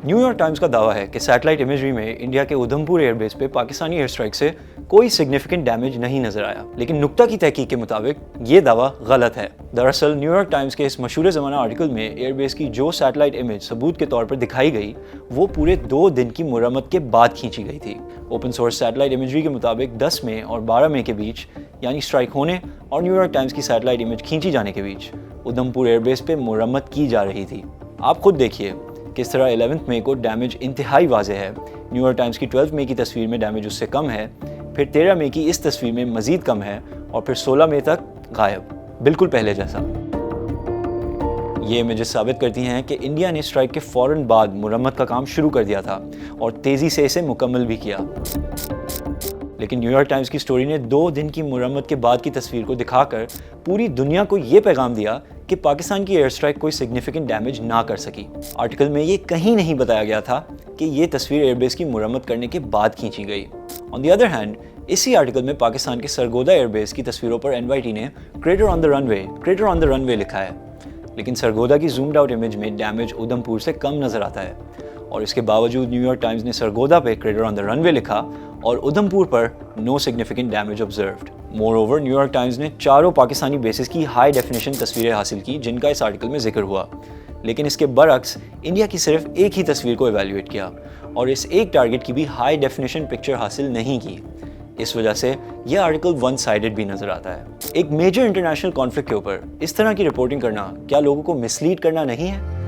New York times का दावा है कि सैटेलाइट इमेजरी में इंडिया के उधमपुर एयरबेस पे पाकिस्तानी एयर स्ट्राइक से कोई सिग्निफिकेंट डैमेज नहीं नजर आया, लेकिन नुक्ता की तहकीक के मुताबिक ये दावा गलत है। दरअसल न्यूयॉर्क टाइम्स के इस मशहूर ज़माना आर्टिकल में एयरबेस की जो सैटेलाइट इमेज सबूत के तौर पर दिखाई गई वो पूरे 2 दिन की मुरम्मत के बाद खींची गई थी। ओपन सोर्स सैटेलाइट इमेजरी के मुताबिक 10 मई और 12 मई के बीच, यानी स्ट्राइक होने और न्यूयॉर्क टाइम्स की सैटेलाइट इमेज खींची जाने के बीच, उधमपुर एयरबेस पे मुरम्मत की जा रही थी। आप खुद देखिए किस तरह 11 मई को डैमेज इंतहाई वाज़ेह है। न्यूयॉर्क टाइम्स की 12 मई की तस्वीर में डैमेज उससे कम है, फिर 13 मई की इस तस्वीर में मज़ीद कम है और फिर 16 मई तक गायब, बिल्कुल पहले जैसा। ये इमेजेस साबित करती हैं कि इंडिया ने स्ट्राइक के फ़ौरन बाद मुरम्मत का काम शुरू कर दिया था और तेज़ी से इसे मुकम्मल भी किया। लेकिन न्यूयॉर्क टाइम्स की स्टोरी ने 2 दिन की मुरम्मत के बाद की तस्वीर को दिखाकर पूरी दुनिया को ये पैगाम दिया कि पाकिस्तान की एयर स्ट्राइक कोई सिग्निफिकेंट डैमेज ना कर सकी। आर्टिकल में ये कहीं नहीं बताया गया था कि ये तस्वीर एयरबेस की मुरम्मत करने के बाद खींची गई। ऑन द अदर हैंड, इसी आर्टिकल में पाकिस्तान के सरगोदा एयरबेस की तस्वीरों पर NYT ने क्रेटर ऑन द रनवे लिखा है, लेकिन सरगोदा की जूम्ड आउट इमेज में डैमेज उधमपुर से कम नजर आता है और इसके बावजूद न्यूयॉर्क टाइम्स ने सरगोदा पे क्रेटर ऑन द रनवे लिखा और उधमपुर पर no significant damage observed. Moreover, New York Times ने 4 पाकिस्तानी बेसिस की हाई डेफिनेशन तस्वीरें हासिल की जिनका इस आर्टिकल में जिक्र हुआ, लेकिन इसके बरक्स इंडिया की सिर्फ एक ही तस्वीर को एवेल्युएट किया और इस एक टारगेट की भी हाई डेफिनेशन पिक्चर हासिल नहीं की। इस वजह से यह आर्टिकल वन साइडेड भी नजर आता है। एक मेजर इंटरनेशनल कॉन्फ्लिक्ट के ऊपर इस तरह की रिपोर्टिंग करना क्या लोगों को मिसलीड करना नहीं है?